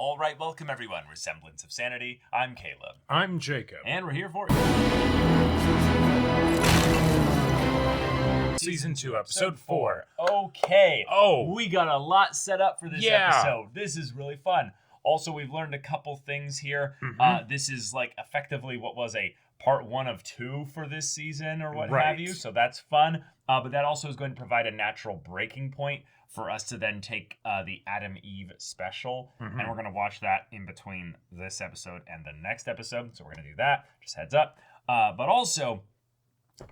All right, welcome everyone. We're Semblance of Sanity. I'm Caleb. I'm Jacob. And we're here for you. Season 2, Episode 4. Okay. Oh. We got a lot set up for this Yeah. episode. This is really fun. Also, we've learned a couple things here. Mhm. This is like effectively what was a part 1 of 2 for this season or what Right. have you. So that's fun. But that also is going to provide a natural breaking point for us to then take the Adam Eve special. Mhm. And we're going to watch that in between this episode and the next episode. So we're going to do that. Just heads up. But also,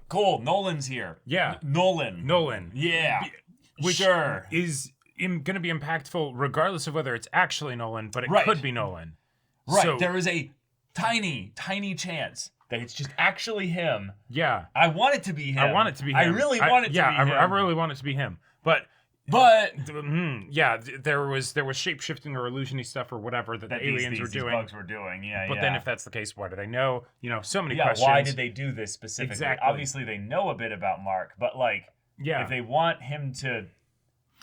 cool. Nolan's here. Yeah. Nolan. Yeah. Which sure. is going to be impactful regardless of whether it's actually Nolan, but it Right. could be Nolan. Right. So, There is a tiny chance that it's just actually him. yeah. I want it to be him. I want it to be him. I really want it to be him. I really want it to be him. But yeah, there was shape-shifting or illusion-y stuff or whatever that the aliens were doing. These bugs were doing, yeah. But then if that's the case, why do they know? So many yeah, questions. why did they do this specifically? Exactly. Obviously, they know a bit about Mark, but Yeah. if they want him to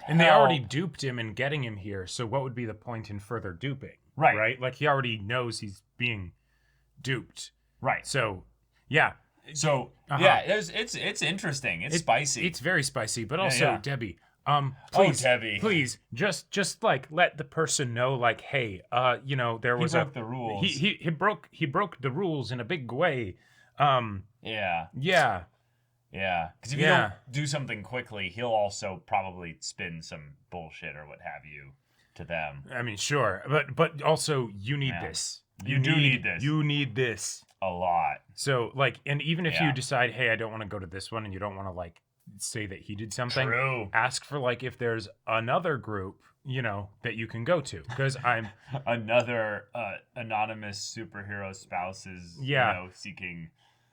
And they already duped him in getting him here, so what would be the point in further duping? Right. Right? Like, he already knows he's being duped. Right. So, yeah. So, yeah, it's interesting. It's spicy. It's very spicy, but also, yeah. Debbie, please, Debbie. please, just like, let the person know, like, hey, there was broke the rules. He broke the rules in a big way. Yeah. Yeah. Yeah, because if you don't do something quickly, he'll also probably spin some bullshit or what have you to them. I mean, sure, but also you need this. You do need this. You need this A lot. So and even if you decide, hey, I don't want to go to this one, and you don't want to say that he did something, True. ask for if there's another group, that you can go to, because I'm another anonymous superhero spouses, seeking.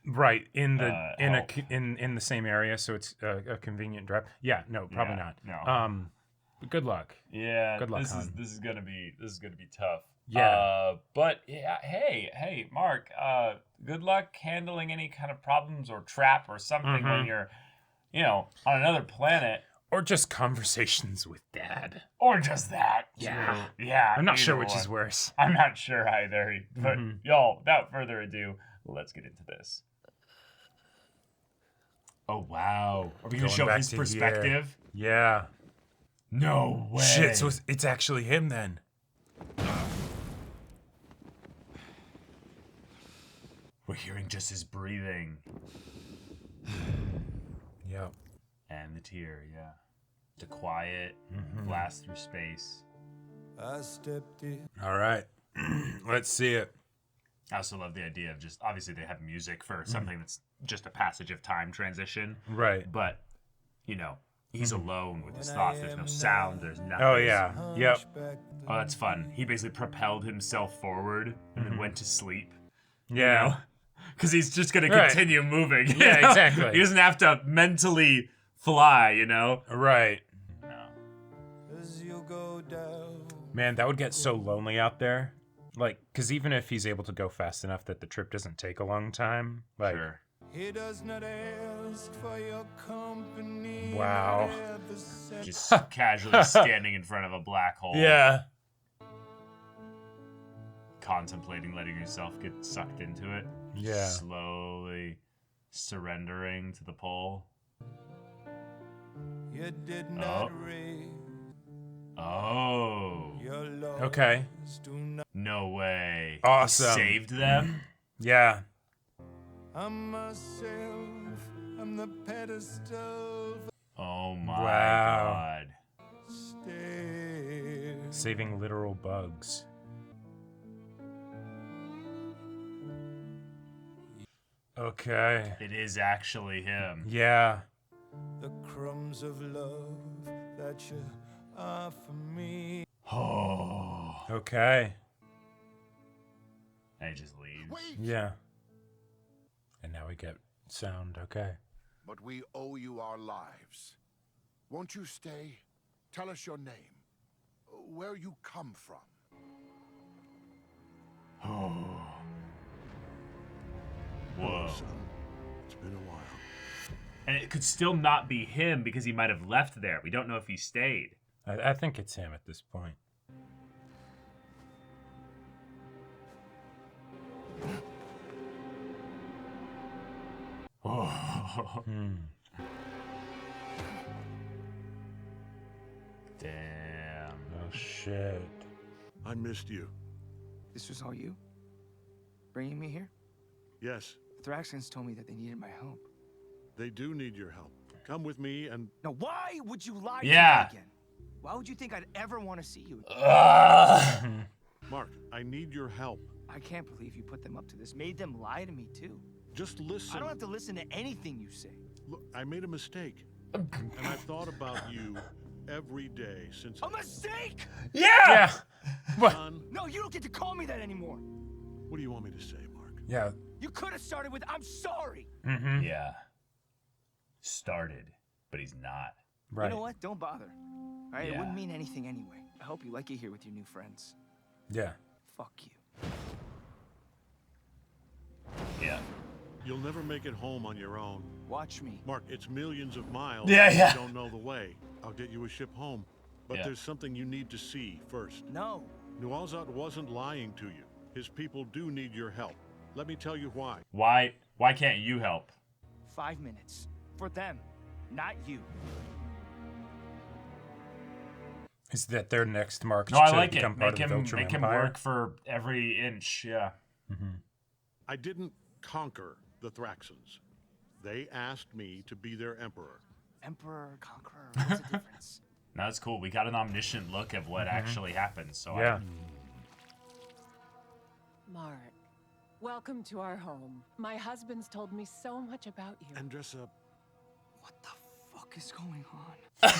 Right in the in the same area, so it's a convenient drive. Yeah, no, probably not. No. But good luck. Yeah. Good luck, this hon. is gonna be tough. Yeah. But yeah, hey, Mark. Good luck handling any kind of problems or trap or something when you're, on another planet. Or just conversations with Dad. Or just that. Yeah. True. Yeah. I'm not sure which one. is worse. I'm not sure either. But y'all, without further ado, let's get into this. Oh, wow. Are we going to show his perspective? Yeah. No way. Shit, so it's actually him then. We're hearing just his breathing. Yep. And the tear, yeah. To quiet, blast through space. All right. Let's see it. I also love the idea of just, obviously they have music for something that's just a passage of time transition. Right. But, he's alone with his thoughts. There's no sound. There's nothing. Oh, yeah. Yep. Oh, that's fun. He basically propelled himself forward and then went to sleep. Yeah. Because he's just going to continue moving. Yeah, exactly. He doesn't have to mentally fly, Right. No. Man, that would get so lonely out there. Because even if he's able to go fast enough that the trip doesn't take a long time, Sure. He does not ask for your company. Wow. Just casually standing in front of a black hole. Yeah. Contemplating letting yourself get sucked into it. Yeah. Slowly surrendering to the pole. You did not raise Oh. your laws. Okay. Do not. No way. Awesome. He saved them? Yeah. I'm myself. I'm the pedestal. Oh my Wow. god. Stay. Saving literal bugs. Okay. It is actually him. Yeah. The crumbs of love that you offer me. Oh. Okay. And he just leaves. Yeah. And now we get sound. Okay. But we owe you our lives. Won't you stay? Tell us your name. Where you come from. Oh. Whoa. Son, it's been a while. And it could still not be him because he might have left there. We don't know if he stayed. I think it's him at this point. Damn. Oh shit. I missed you. This was all you? Bringing me here? Yes, The Thraxians told me that they needed my help. they do need your help. Come with me and Now, why would you lie Yeah. to me again? Why would you think I'd ever want to see you again? Mark, I need your help. I can't believe you put them up to this. Made them lie to me, too. Just listen. I don't have to listen to anything you say. Look, I made a mistake. And I've thought about you every day since. A mistake? Yeah. What? Son, No, you don't get to call me that anymore. what do you want me to say, Mark? Yeah. You could have started with, I'm sorry. Yeah. Started, but he's not. Right. You know what? Don't bother. All right? It Yeah. wouldn't mean anything anyway. I hope you like it here with your new friends. Yeah. Fuck you. Yeah. You'll never make it home on your own. Watch me. Mark, it's millions of miles. Yeah, and yeah. You don't know the way. I'll get you a ship home. But Yeah. there's something you need to see first. No. Nualzad wasn't lying to you. His people do need your help. Let me tell you why. Why can't you help? 5 minutes. For them. Not you. Is that their next mark No, I to like it. become part Make of the him Viltrum make him Empire? work for every inch. Yeah. I didn't conquer the Thraxans. They asked me to be their emperor. Emperor, conqueror, what's the difference? No, that's cool. We got an omniscient look of what actually happened. So Yeah. Mark, welcome to our home. My husband's told me so much about you. Andressa, What the fuck is going on?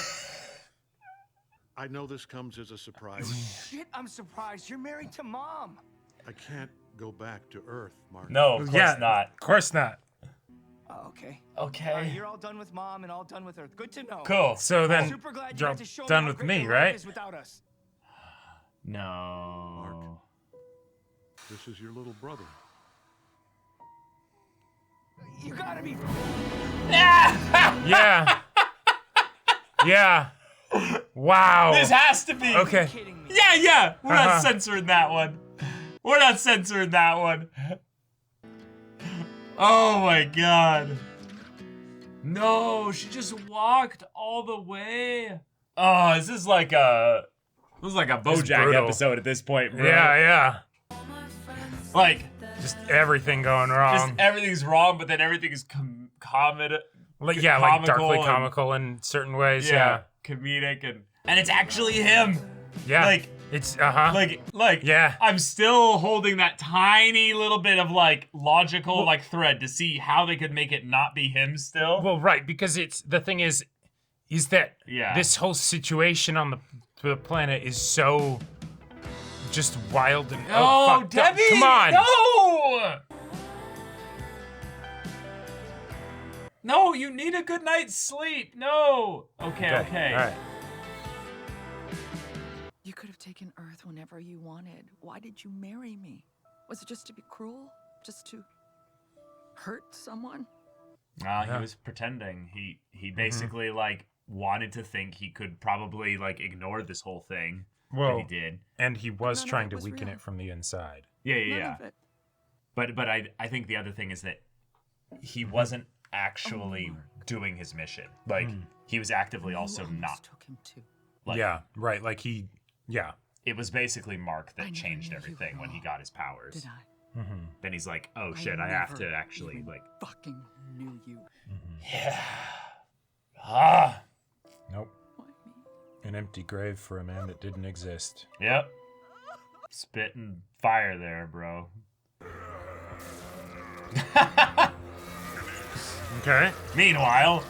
I know this comes as a surprise. Shit, I'm surprised. You're married to Mom. I can't go back to Earth, Mark. no, of course Yeah. not. Of course not. Oh, okay. Okay. You're all done with Mom and all done with Earth. Good to know. Cool. So then Super glad you you're got to show done me how with great me, your life right? is without us. No. This is your little brother. You gotta be. Yeah. Yeah. Wow. This has to be. Okay. Kidding me. Yeah. We're not Uh-huh. censoring that one. We're not censoring that one. Oh my god. No, she just walked all the way. Oh, this is like a BoJack brutal. episode at this point, bro. Yeah. Like Just everything going wrong. just everything's wrong, but then everything is comedy. Like darkly and- comical in certain ways. Yeah. Comedic and it's actually him. Yeah. Like- it's Like Yeah. I'm still holding that tiny little bit of like logical like thread to see how they could make it not be him still. Well, right, because it's the thing is that Yeah. this whole situation on the planet is so just wild and Oh, fucked up. Debbie! Come on. No! No, you need a good night's sleep. No. Okay. All right. You could have taken Earth whenever you wanted. Why did you marry me? Was it just to be cruel? Just to hurt someone? Nah, Yeah. he was pretending. He basically like wanted to think he could probably like ignore this whole thing. Well, But he did. and he was none of trying it to was weaken real. it from the inside. Yeah. None of it. But I think the other thing is that he wasn't actually doing his mission. Like he was actively also You almost not. took him too. Like, Yeah, right. Like yeah. It was basically Mark I that never changed knew you everything when he wrong. got his powers. Did I? Then he's like, oh shit, I have to never actually even like. fucking knew you. Yeah. Ah. Nope. Why me? An empty grave for a man that didn't exist. Yep. Spitting fire there, bro. Okay. Meanwhile,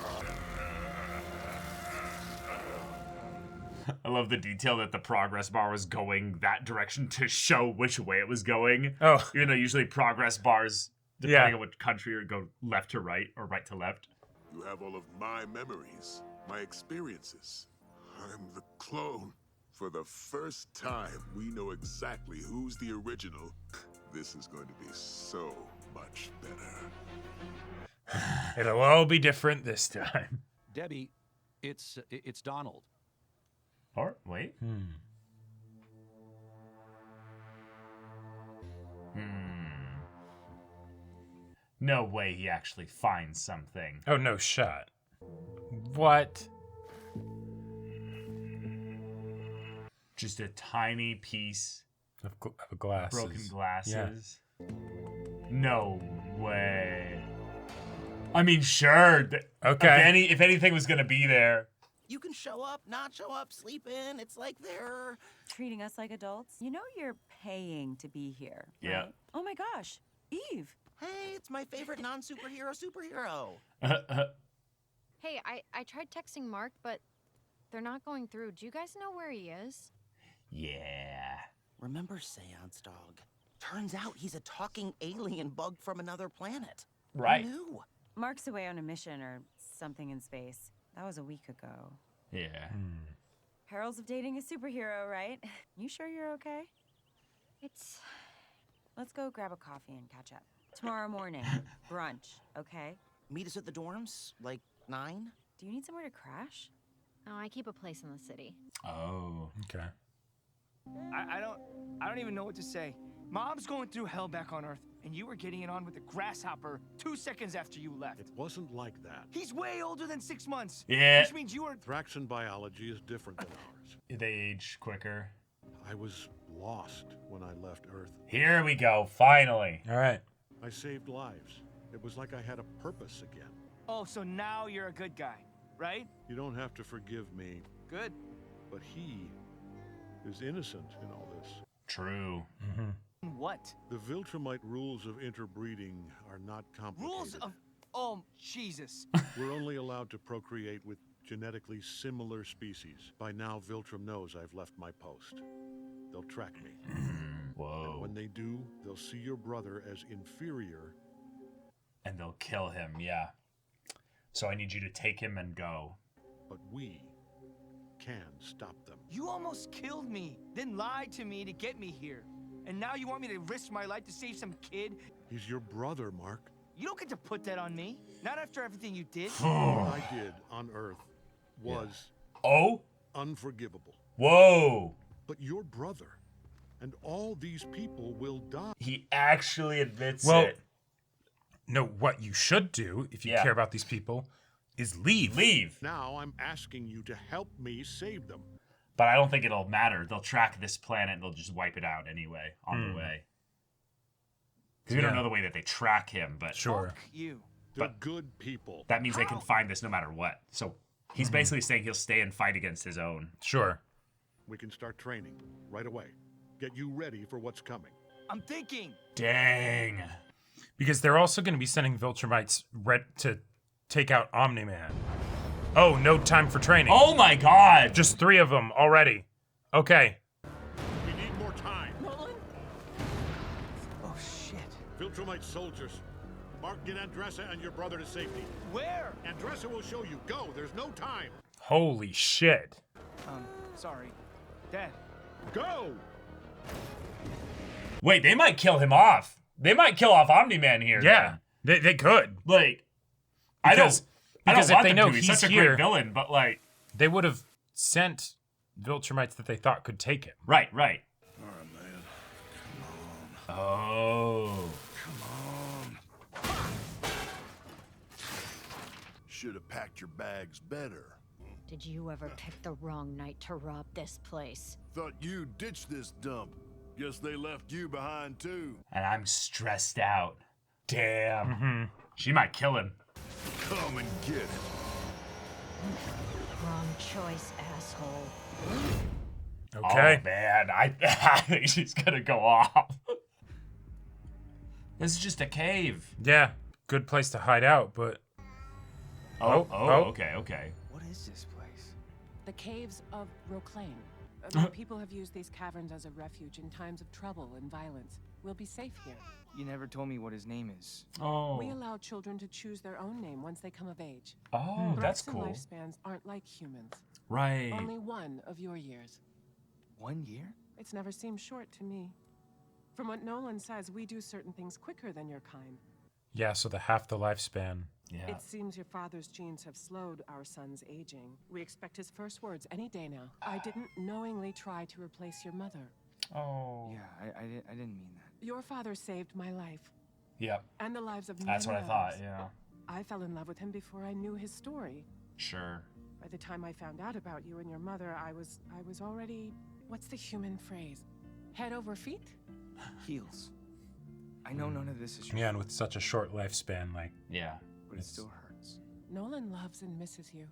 I love the detail that the progress bar was going that direction to show which way it was going. Oh. Even though usually progress bars, Yeah. depending on which country, go left to right or right to left. You have all of my memories, my experiences. I'm the clone. For the first time, we know exactly who's the original. This is going to be so much better. It'll all be different this time. Debbie, it's Donald. Or wait. No way he actually finds something. Oh, no shot. What? Just a tiny piece Of glasses. broken glasses. No way. I mean, sure. Okay. If anything was gonna be there. You can show up, not show up, sleep in. It's like they're Treating us like adults? You know you're paying to be here, Yeah. right? Oh my gosh, Eve. hey, it's my favorite non-superhero. Hey, I tried texting Mark, but they're not going through. Do you guys know where he is? Yeah. Remember Seance Dog? Turns out he's a talking alien bug from another planet. Right. Who knew? Mark's away on a mission or something in space. That was a week ago. Yeah. Perils of dating a superhero, right? You sure you're okay? It's... Let's go grab a coffee and catch up. Tomorrow morning, brunch, okay? Meet us at the dorms, like 9? Do you need somewhere to crash? Oh, I keep a place in the city. Oh. Okay. I don't even know what to say. Mom's going through hell back on Earth, and you were getting it on with the grasshopper 2 seconds after you left. It wasn't like that. He's way older than 6 months. Yeah. Which means you were... Thraxan biology is different than ours. They age quicker. I was lost when I left Earth. Here we go, finally. All right. I saved lives. It was like I had a purpose again. Oh, so now you're a good guy, right? You don't have to forgive me, Good. but he is innocent in all this. True. What? The Viltrumite rules of interbreeding are not complicated. Rules of... Oh, Jesus. We're only allowed to procreate with genetically similar species. By now, Viltrum knows I've left my post. They'll track me. Whoa. When they do, they'll see your brother as inferior. And they'll kill him, yeah. So I need you to take him and go. But we can stop them. You almost killed me, then lied to me to get me here. And now you want me to risk my life to save some kid? He's your brother, Mark. You don't get to put that on me. Not after everything you did. What I did on Earth was unforgivable. Whoa. But your brother and all these people will die. He actually admits Well, it. no, what you should do, if you care about these people, is leave. Leave. Now I'm asking you to help me save them. But I don't think it'll matter. They'll track this planet and they'll just wipe it out anyway on the way. Because we don't know the way that they track him, but... Sure. You. They're good people. That means they can find this no matter what. So he's basically saying he'll stay and fight against his own. Sure. We can start training right away. Get you ready for what's coming. I'm thinking. Dang. Because they're also going to be sending Viltrumites to take out Omni-Man. Oh, no time for training. Oh my god! Just 3 of them already. Okay. We need more time. Nolan? Oh, shit. Viltrumite soldiers. Mark, get Andressa and your brother to safety. Where? Andressa will show you. Go. There's no time. Holy shit. Sorry. Dad. Go! Wait, they might kill him off. They might kill off Omni-Man here. Yeah, they could. Like, Because want if they them know to. he's such a here, great villain, but like... they would have sent Viltrumites that they thought could take him. Right. All right, man. Come on. Oh. Come on. Should have packed your bags better. Did you ever pick the wrong night to rob this place? Thought you ditched this dump. Guess they left you behind too. And I'm stressed out. Damn. She might kill him. Come and get it. Wrong choice, asshole. Okay. Oh, man. I think she's gonna go off. This is just a cave. Yeah, good place to hide out, but... Okay. What is this place? The caves of Roclaim. People have used these caverns as a refuge in times of trouble and violence. We'll be safe here. You never told me what his name is. Oh. We allow children to choose their own name once they come of age. Oh, that's Threats and cool. lifespans aren't like humans. Right. Only one of your years. 1 year? It's never seemed short to me. From what Nolan says, we do certain things quicker than your kind. Yeah, so half the lifespan. Yeah. It seems your father's genes have slowed our son's aging. We expect his first words any day now. I didn't knowingly try to replace your mother. Oh. Yeah, I didn't mean that. Your father saved my life. Yep. And the lives of That's what I many thought, others. yeah. I fell in love with him before I knew his story. Sure. By the time I found out about you and your mother, I was already, what's the human phrase? Head over feet? Heals. I know none of this is your Yeah, and with such a short lifespan, like. Yeah. but it still hurts. Nolan loves and misses you.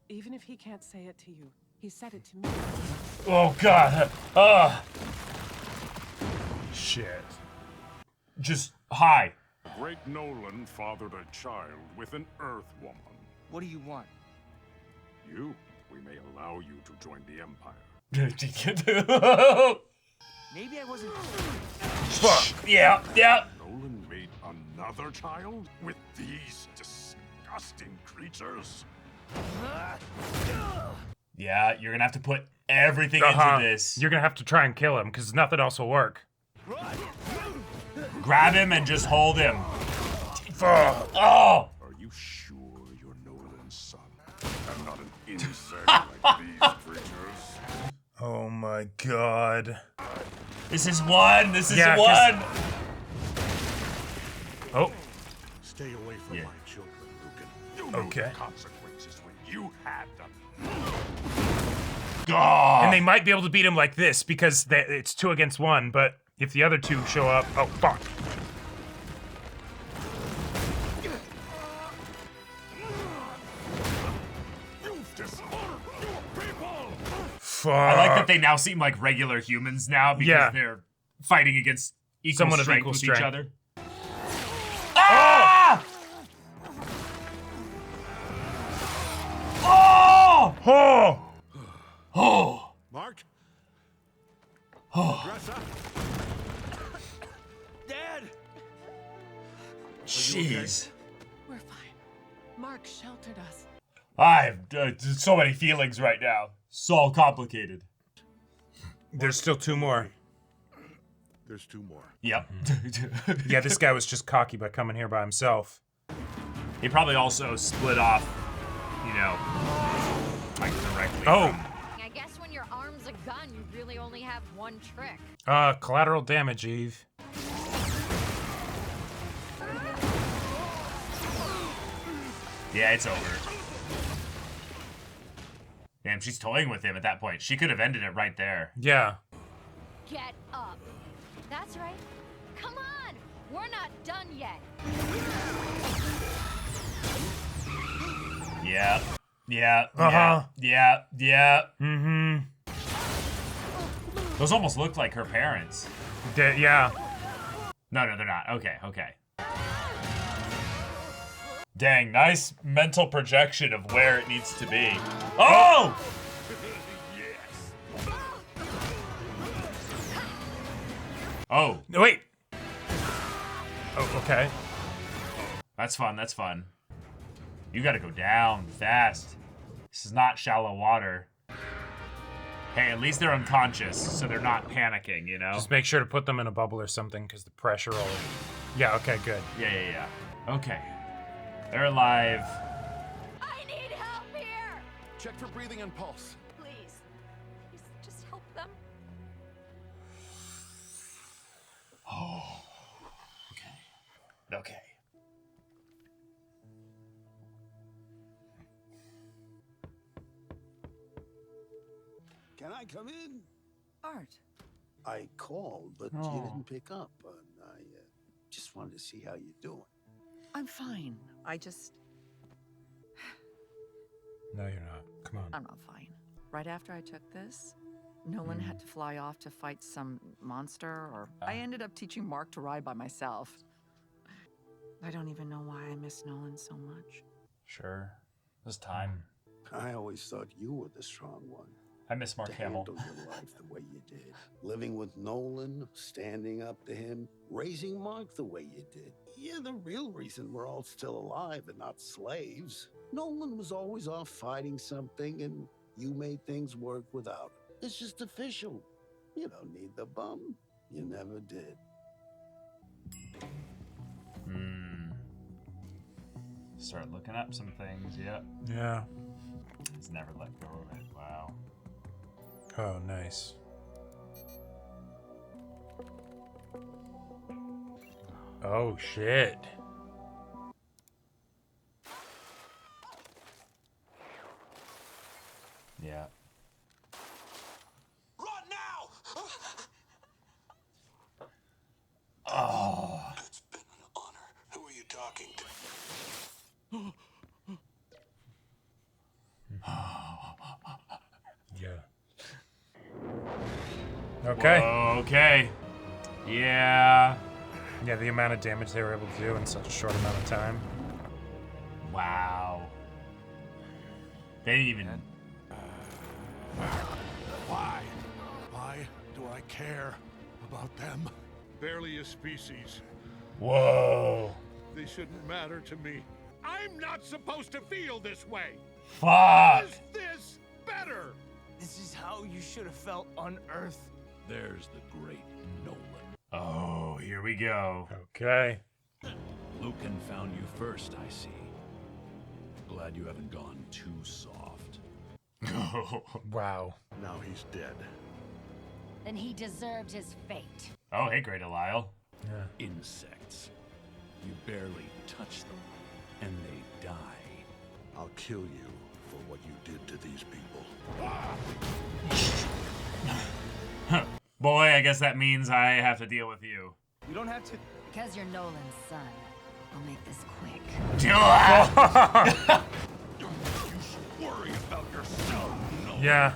Even if he can't say it to you, he said it to me. Oh God. Shit. Just hi. Great Nolan fathered a child with an Earth woman. What do you want? You, we may allow you to join the Empire. Maybe I wasn't. Fuck. Yeah. Nolan made another child with these disgusting creatures. Yeah, you're gonna have to put everything into this. You're gonna have to try and kill him, because nothing else will work. Grab him and just hold him. Oh! Are you sure you're Nolan's son? And not an insect like these creatures? Oh my God. This is one. This is Yeah, one. Oh. Stay away from my children, Lucan. You knew Okay. the consequences when you had them. And they might be able to beat him like this because it's 2 against 1, but if the other 2 show up, oh fuck. You've dishonored your people. Fuck. I like that they now seem like regular humans now because they're fighting against equal Someone of strength equal with strength. each other. Ah! Oh! Oh! Oh! Mark? Oh! Dress up. Dad! Jeez. We're fine. Mark sheltered us. I have so many feelings right now. So complicated. There's still 2 more. There's 2 more. Yep. Yeah, this guy was just cocky by coming here by himself. He probably also split off, you know, like directly. Oh! I guess when your arm's a gun, you really only have one trick. Collateral damage, Eve. Yeah, it's over. Damn, she's toying with him at that point. She could have ended it right there. Yeah. Get up. That's right. Come on. We're not done yet. Yeah. Yeah. Uh-huh. Yeah. Yeah. Mm-hmm. Those almost look like her parents. Yeah. No, they're not. Okay. Dang, nice mental projection of where it needs to be. Oh! Yes. Oh. No, wait. Oh, okay. That's fun. You gotta go down fast. This is not shallow water. Hey, at least they're unconscious, so they're not panicking, you know? Just make sure to put them in a bubble or something, because the pressure will... Yeah, okay, good. Yeah. Okay. They're alive. I need help here. Check for breathing and pulse. Please. Please just help them. Oh. Okay. Can I come in? Art. I called, but you Oh. didn't pick up. And I just wanted to see how you're doing. I'm fine. I just... No, you're not. Come on. I'm not fine. Right after I took this, Nolan had to fly off to fight some monster, or I ended up teaching Mark to ride by myself. I don't even know why I miss Nolan so much. Sure. It was time. I always thought you were the strong one. I miss Mark to Hamill. handle your life the way you did. Living with Nolan, standing up to him, raising Mark the way you did. You're the real reason we're all still alive and not slaves. Nolan was always off fighting something, and you made things work without him. It's just official. You don't need the bum. You never did. Start looking up some things, yep. Yeah. He's never let go of it. Wow. Oh, nice. Oh, shit. Yeah. Run now! Oh. It's been an honor. Who are you talking to? Yeah. Okay. Whoa, okay. Yeah. Yeah, the amount of damage they were able to do in such a short amount of time. Wow. They didn't even... Why? Why do I care about them? Barely a species. Whoa. They shouldn't matter to me. I'm not supposed to feel this way. Fuck. Is this better? This is how you should have felt on Earth. There's the great Nolan. Oh, here we go. Okay. Lucan found you first, I see. Glad you haven't gone too soft. Wow. Now he's dead. Then he deserved his fate. Oh, hey, Great Alile. Yeah. Insects. You barely touch them, and they die. I'll kill you for what you did to these people. Boy, I guess that means I have to deal with you. You don't have to. Because you're Nolan's son. I'll make this quick. You should worry about yourself, Nolan. Yeah.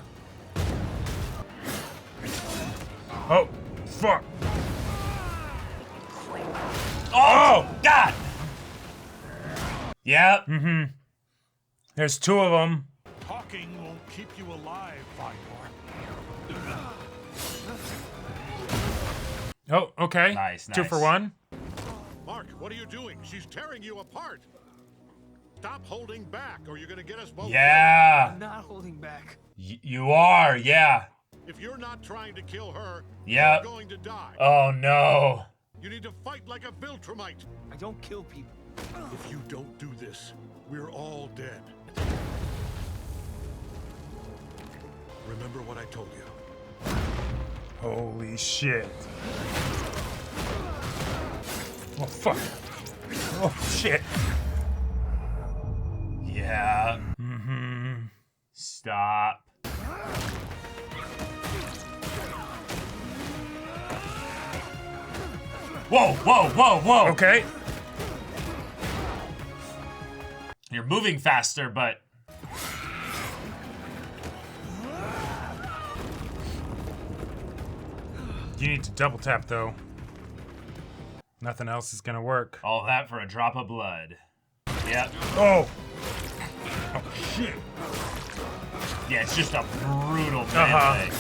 Oh, fuck. Oh, God! Yep. Mm-hmm. There's two of them. Talking won't keep you alive, Vigor. Oh, okay. Nice, Two nice. for one. Mark, what are you doing? She's tearing you apart. Stop holding back, or you're gonna get us both. Yeah. I'm not holding back. You are, yeah. Killed. If you're not trying to kill her, Yep. you're going to die. Oh, no. You need to fight like a Viltrumite. I don't kill people. If you don't do this, we're all dead. Remember what I told you. Holy shit. Oh, fuck. Oh, shit. Yeah. Mm-hmm. Stop. Whoa, whoa, whoa, whoa. Okay. You're moving faster, but... You need to double tap, though. Nothing else is gonna work. All that for a drop of blood. Yep. Oh! Oh, shit. Yeah, it's just a brutal melee.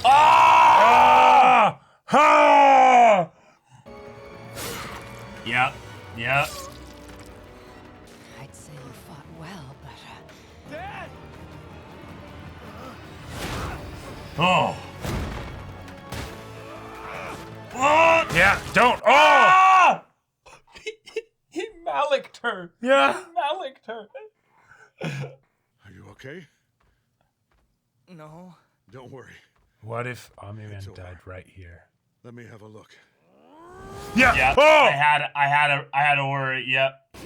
Ah! Ah! Yep. Yep. I'd say you fought well, but... Dad! Oh. Oh! Yeah, don't. Oh! Ah! He Malik'd her. Yeah. He Malik'd her. Are you okay? No. Don't worry. What if Omni-Man It's over. died right here? Let me have a look. Yeah. Yep. Oh! I had to worry. Yep.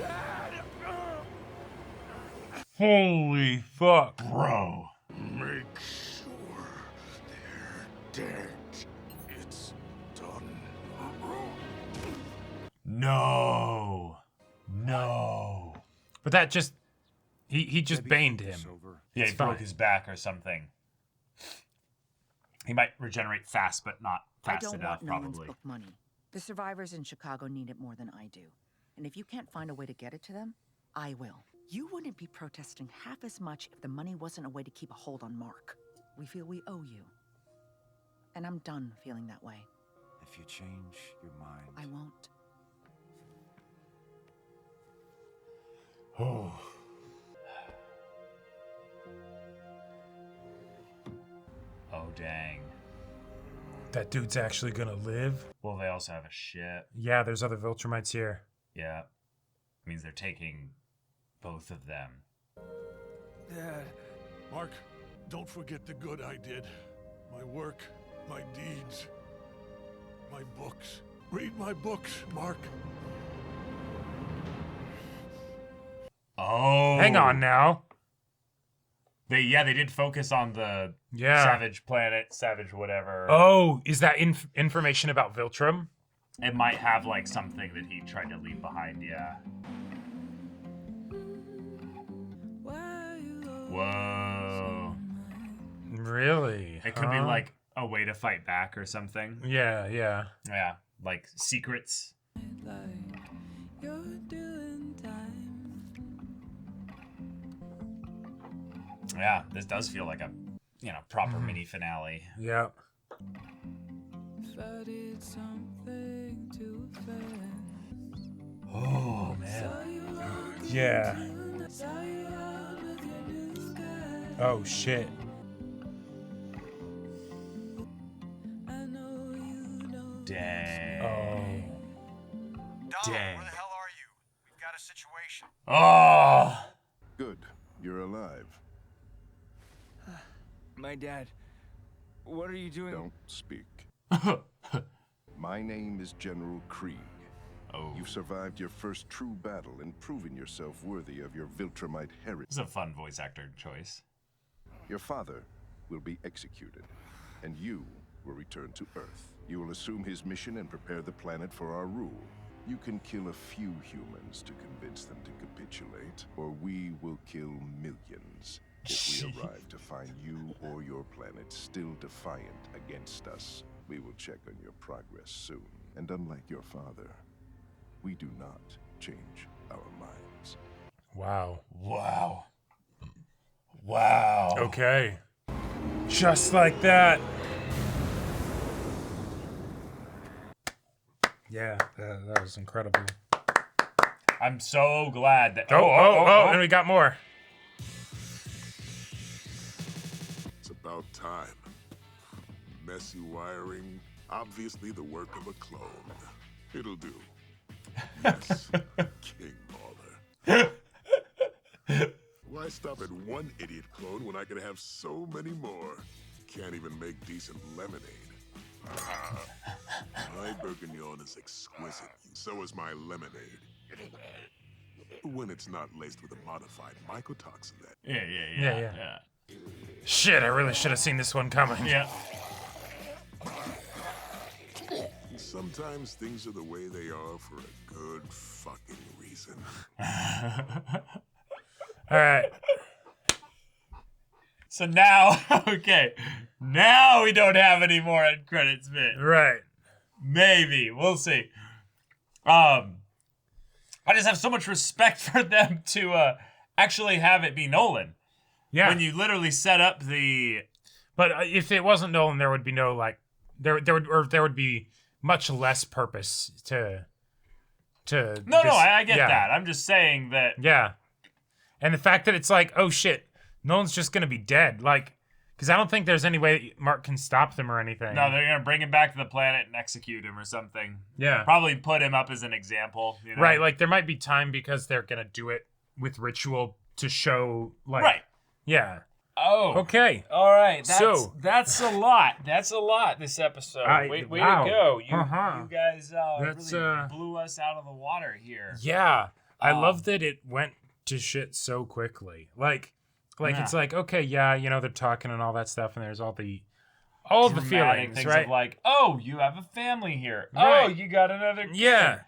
Holy fuck. Bro. Make sure they're dead. It's done. No. No. But that just... He just baned him. Yeah, he It's broke fine. his back or something. He might regenerate fast, but not I fast don't enough, want Nolan's probably. book money. The survivors in Chicago need it more than I do. And if you can't find a way to get it to them, I will. You wouldn't be protesting half as much if the money wasn't a way to keep a hold on Mark. We feel we owe you. And I'm done feeling that way. If you change your mind... I won't. Oh. Oh, dang. That dude's actually gonna live? Well, they also have a ship. Yeah, there's other Viltrumites here. Yeah. Means they're taking both of them. Dad. Mark, don't forget the good I did. My work, my deeds, my books. Read my books, Mark. Oh. Hang on now. They did focus on the Savage Planet, Savage whatever. Oh, is that information about Viltrum? It might have like something that he tried to leave behind, yeah. Whoa. Really? It could be like a way to fight back or something. Yeah. Yeah, like secrets. Yeah, this does feel like a, proper mini finale. Yeah. Oh, man. Yeah. Oh, shit. Dang. Oh. Dang. Where the hell are you? We've got a situation. Oh. Good. You're alive. My dad. What are you doing? Don't speak. My name is General Krieg. Oh. You've survived your first true battle and proven yourself worthy of your Viltrumite heritage. This is a fun voice actor choice. Your father will be executed, and you will return to Earth. You will assume his mission and prepare the planet for our rule. You can kill a few humans to convince them to capitulate, or we will kill millions if we arrive to find you or your planet still defiant against us. We will check on your progress soon. And unlike your father, we do not change our minds. Wow. Wow. Wow. Okay. Just like that. Yeah, that was incredible. I'm so glad that. Oh, and we got more. It's about time. Messy wiring, obviously the work of a clone. It'll do. Yes, King Mauler. Why stop at one idiot clone when I can have so many more? Can't even make decent lemonade. My Bourguignon is exquisite. So is my lemonade. When it's not laced with a modified mycotoxin. Yeah. Shit, I really should have seen this one coming. Yeah. Sometimes things are the way they are for a good fucking reason. All right. So now, okay, now we don't have any more end credits bit. Right. Maybe. We'll see. I just have so much respect for them to actually have it be Nolan. Yeah. When you literally set up the... But if it wasn't Nolan, there would be no, like... There would be much less purpose to No, I get that. I'm just saying that... Yeah. And the fact that it's like, oh shit, Nolan's just gonna be dead. Like, because I don't think there's any way that Mark can stop them or anything. No, they're gonna bring him back to the planet and execute him or something. Yeah. Probably put him up as an example. You know? Right, like there might be time because they're gonna do it with ritual to show, like... Right. Yeah. Oh. Okay. All right. That's a lot. That's a lot this episode. Way wow. to go. You guys really blew us out of the water here. Yeah. I love that it went to shit so quickly. Like it's like, okay, yeah, they're talking and all that stuff, and there's all the feelings, things right? of like, oh, you have a family here. Right. Oh, you got another kid. Yeah.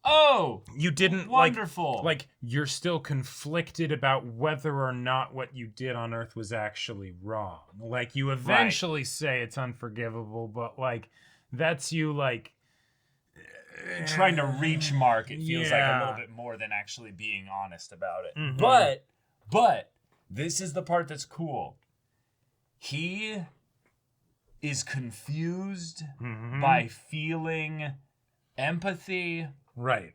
Oh, you didn't wonderful. Like you're still conflicted about whether or not what you did on Earth was actually wrong. Like you eventually say it's unforgivable, but like that's you like trying to reach Mark. It feels like a little bit more than actually being honest about it. Mm-hmm. But this is the part that's cool. He is confused by feeling empathy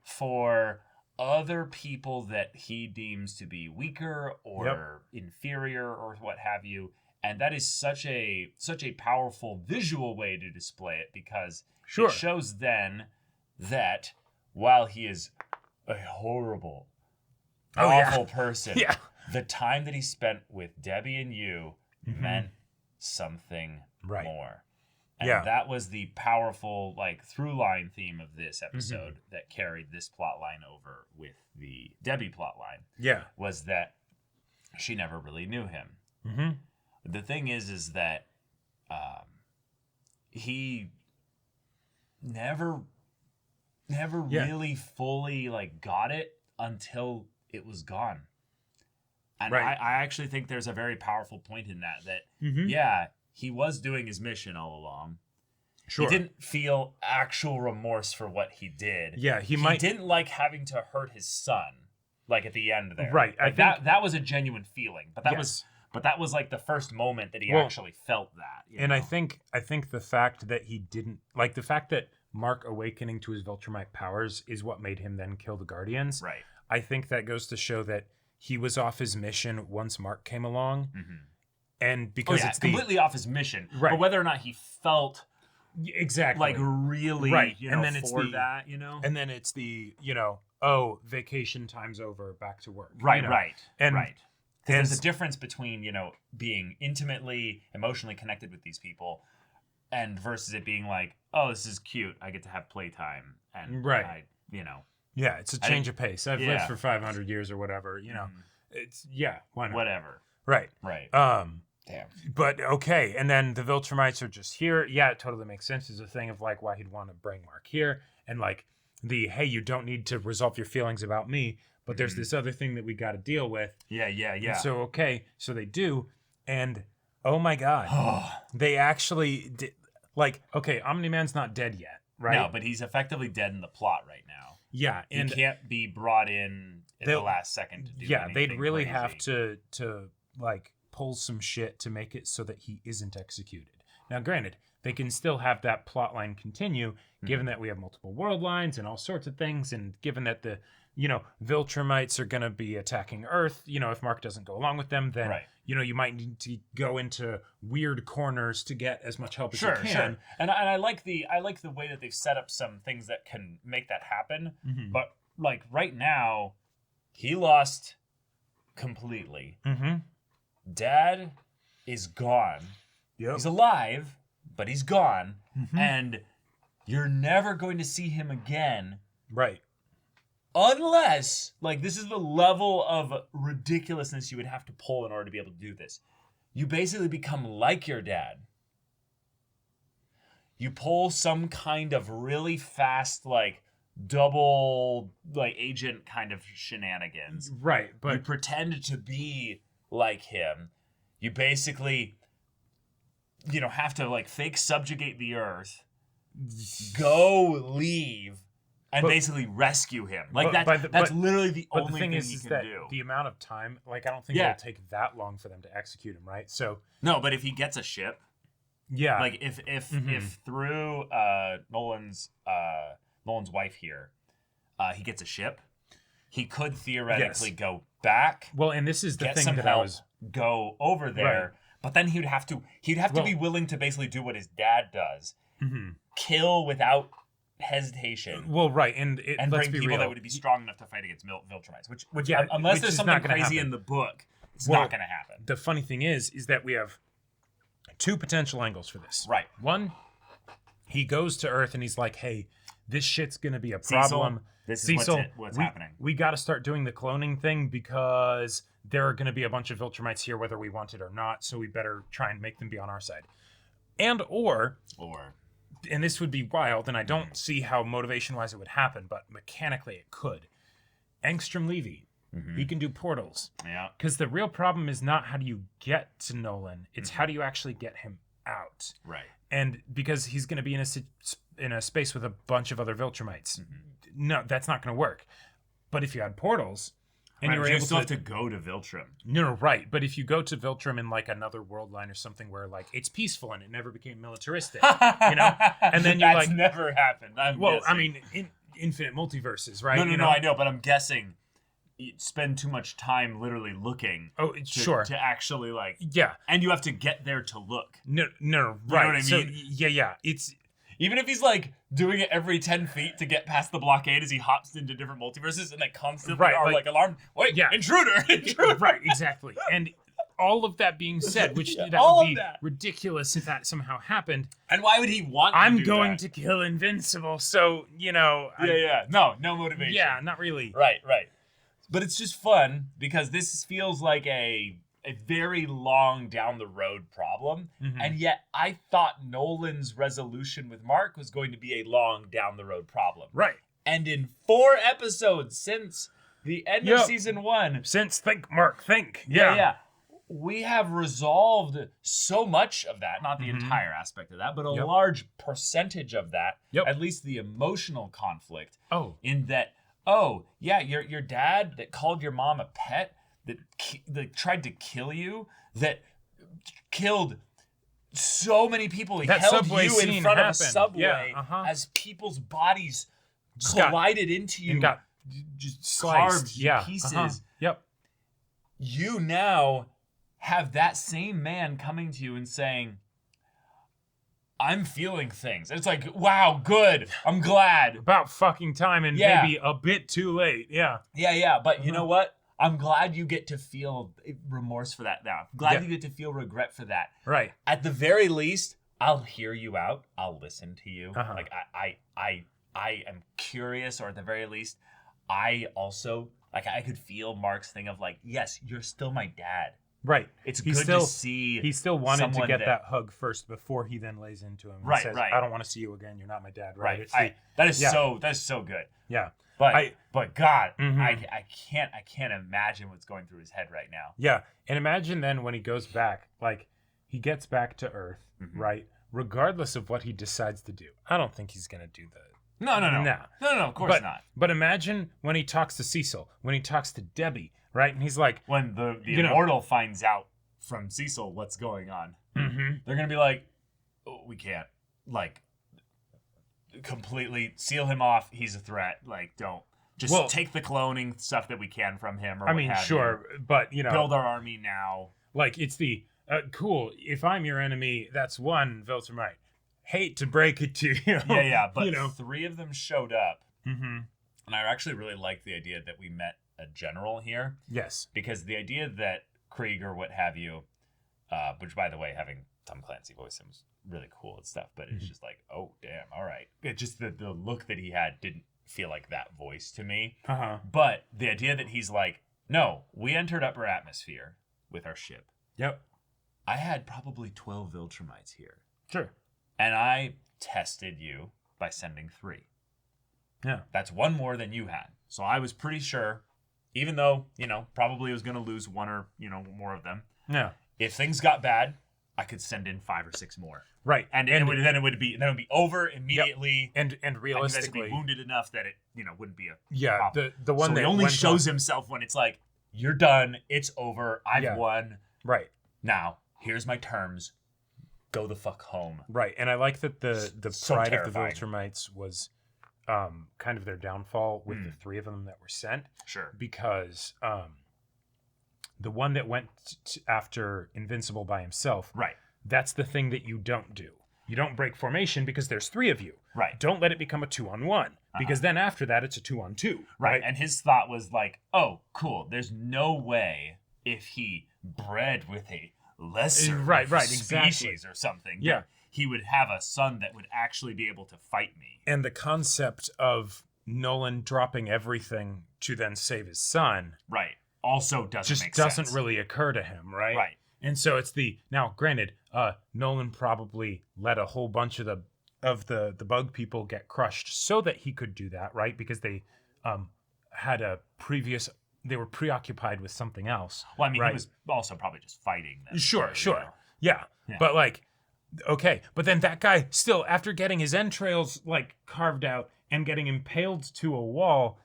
for other people that he deems to be weaker or inferior or what have you, and that is such a powerful visual way to display it, because it shows then that while he is a horrible awful person, the time that he spent with Debbie and you meant something more. And Yeah. that was the powerful, like, through line theme of this episode that carried this plot line over with the Debbie plot line. Yeah. Was that she never really knew him. Mm-hmm. The thing is that he never really fully, like, got it until it was gone. And Right. I actually think there's a very powerful point in that Mhm. yeah, he was doing his mission all along. Sure. He didn't feel actual remorse for what he did. Yeah, he didn't like having to hurt his son, like at the end there. Right, I Like, that was a genuine feeling, but that Yes. was like the first moment that he Well, actually felt that. you And know? I think the fact that he didn't like the fact that Mark awakening to his Viltrumite powers is what made him then kill the Guardians. Right. I think that goes to show that he was off his mission once Mark came along. And because it's completely off his mission. Right. But whether or not he felt exactly like really right, you know, and then it's for the that, you know? and then it's the oh, vacation time's over, back to work. Right, you know? right. And right. Because there's a difference between, being intimately, emotionally connected with these people and versus it being like, oh, this is cute. I get to have playtime. And Right. Yeah, it's a I change didn't- of pace. I've lived for 500 years or whatever, It's why not? Whatever. Right. Right. Damn. But okay, and then the Viltrumites are just here. Yeah, it totally makes sense. There's a thing of like why he'd want to bring Mark here, and like hey, you don't need to resolve your feelings about me, but there's this other thing that we got to deal with. Yeah. And so so they do, and oh my god, they actually did. Like, okay, Omni-Man's not dead yet, right? No, but he's effectively dead in the plot right now. Yeah, and he can't be brought in the last second to do they'd anything really crazy. have to like pull some shit to make it so that he isn't executed. Now, granted, they can still have that plot line continue, given that we have multiple world lines and all sorts of things, and given that the Viltrumites are going to be attacking Earth. If Mark doesn't go along with them, then you might need to go into weird corners to get as much help as you can. Sure. And I like the way that they've set up some things that can make that happen. Mhm. But like right now, he lost completely. Mm-hmm. Dad is gone. Yep. He's alive, but he's gone, Mhm. and you're never going to see him again. Right. Unless, like, this is the level of ridiculousness you would have to pull in order to be able to do this. You basically become like your dad. You pull some kind of really fast, like, double, like, agent kind of shenanigans. Right, but you pretend to be like him. You basically, have to, like, fake subjugate the Earth, leave, and basically rescue him. Like, that's literally the only thing you can do. The amount of time, like, I don't think Yeah. it'll take that long for them to execute him, right? So No, but if he gets a ship, yeah, like if through Nolan's wife here, he gets a ship, he could theoretically go back. Well, and this is the get thing some that help, I was go over there, Right. but then he'd have to be willing to basically do what his dad does, Mhm. kill without hesitation. Well, right, and bring let's be people real. that would be strong enough to fight against Viltrumites, which Yeah, unless which there's is something not gonna crazy happen. in the book, it's Well, not going to happen. The funny thing is that we have two potential angles for this. Right. One, he goes to Earth and he's like, "Hey, this shit's gonna be a Cecil, problem. this is what's happening. We got to start doing the cloning thing because there are going to be a bunch of Viltrumites here, whether we want it or not. So we better try and make them be on our side." Or and this would be wild, and I don't see how motivation-wise it would happen, but mechanically it could. Angstrom Levy, he can do portals. Yeah. Because the real problem is not how do you get to Nolan, it's how do you actually get him out. Right. And because he's going to be in a space with a bunch of other Viltrumites. No, that's not going to work. But if you had portals, and you were able still have to go to Viltrum. No, right. But if you go to Viltrum in like another world line or something where like it's peaceful and it never became militaristic, and then you That's never happened. I guessing. mean, in infinite multiverses, right? No, I know, but I'm guessing you spend too much time literally looking. Oh, sure. To actually like, yeah, and you have to get there to look. No, right. You know what I mean? So yeah, it's. Even if he's like doing it every 10 feet to get past the blockade as he hops into different multiverses and they constantly are like alarmed. Wait, intruder! Right, exactly. And all of that being said, which that all would of be that. ridiculous if that somehow happened. And why would he want to I'm do going that? to kill Invincible, so, you know. No motivation. Yeah, not really. Right. But it's just fun because this feels like a very long down the road problem. Mhm. And yet I thought Nolan's resolution with Mark was going to be a long down the road problem. Right. And in 4 episodes since the end of Yep. season 1. Since Think, Mark, Think. Yeah. We have resolved so much of that, not the Mhm. entire aspect of that, but a Yep. large percentage of that, Yep. at least the emotional conflict. Oh. In that, oh, yeah, your dad that called your mom a pet, that tried to kill you, that killed so many people. He That held subway you in scene front of a happened. subway Yeah, uh-huh. as people's bodies Just got- collided into you and got just carved sliced. to Yeah. pieces. uh-huh. Yep. You now have that same man coming to you and saying, I'm feeling things. It's like, wow, good. I'm glad. About fucking time and Yeah. maybe a bit too late. Yeah. Yeah. But you know what? I'm glad you get to feel remorse for that now. I'm glad Yeah. you get to feel regret for that. Right. At the very least, I'll hear you out. I'll listen to you. Uh-huh. Like I am curious, or at the very least, I also like I could feel Mark's thing of like, yes, you're still my dad. Right. It's He good still, to see. He still wanted to someone get that hug first before he then lays into him. And Right, says, right. I don't want to see you again. You're not my dad. Right. Right. It's the- That is yeah. so good. Yeah. But God, Mhm. I can't imagine what's going through his head right now. Yeah. And imagine then when he goes back, like he gets back to Earth, Mm-hmm. right? Regardless of what he decides to do. I don't think he's going to do that. No, of course not. But imagine when he talks to Cecil, when he talks to Debbie, right? And he's like, When the you know- immortal finds out from Cecil what's going on, Mhm. they're gonna be like, oh, we can't like completely seal him off. He's a threat. Like, don't just Well- take the cloning stuff that we can from him. Or I what mean, have sure, but you know, build our army now. like it's the cool. If I'm your enemy, that's one Viltrumite. Hate to break it to you. Yeah. But you know, 3 of them showed up, mm-hmm. and I actually really liked the idea that we met a general here. Yes. Because the idea that Krieg or what have you, which by the way, having Tom Clancy voice him was really cool and stuff, but it's just like, oh damn, all right. It just the look that he had didn't feel like that voice to me. Uh-huh. But the idea that he's like, no, we entered upper atmosphere with our ship. Yep. I had probably 12 Viltrumites here. Sure. And I tested you by sending 3. Yeah. That's 1 more than you had. So I was pretty sure, even though, probably was going to lose 1 or, more of them. Yeah. If things got bad, I could send in 5 or 6 more. Right. And it would be over immediately. Yep. And You guys realistically, would be wounded enough that it, wouldn't be a yeah, problem. the one so that he only went shows on- himself when it's like, you're done, it's over, I've Yeah. won. Right. Now, here's my terms. Go the fuck home. Right. And I like that the So pride terrifying. of the Viltrumites was kind of their downfall with the 3 of them that were sent. Sure. Because the one that went after Invincible by himself, Right. that's the thing that you don't do. You don't break formation because there's 3 of you. Right. Don't let it become a 2-on-1 because then after that it's a 2-on-2. Right. And his thought was like, oh, cool. There's no way if he bred with a lesser Right, exactly. species or something, Yeah. that he would have a son that would actually be able to fight me. And the concept of Nolan dropping everything to then save his son Right. Also doesn't just make doesn't sense. really occur to him, right? Right. And so it's now granted, Nolan probably let a whole bunch of the bug people get crushed so that he could do that, right? Because they had they were preoccupied with something else. Well, I mean, right? he was also probably just fighting them. Sure. so, Yeah. But like, okay. But then that guy still, after getting his entrails like carved out and getting impaled to a wall,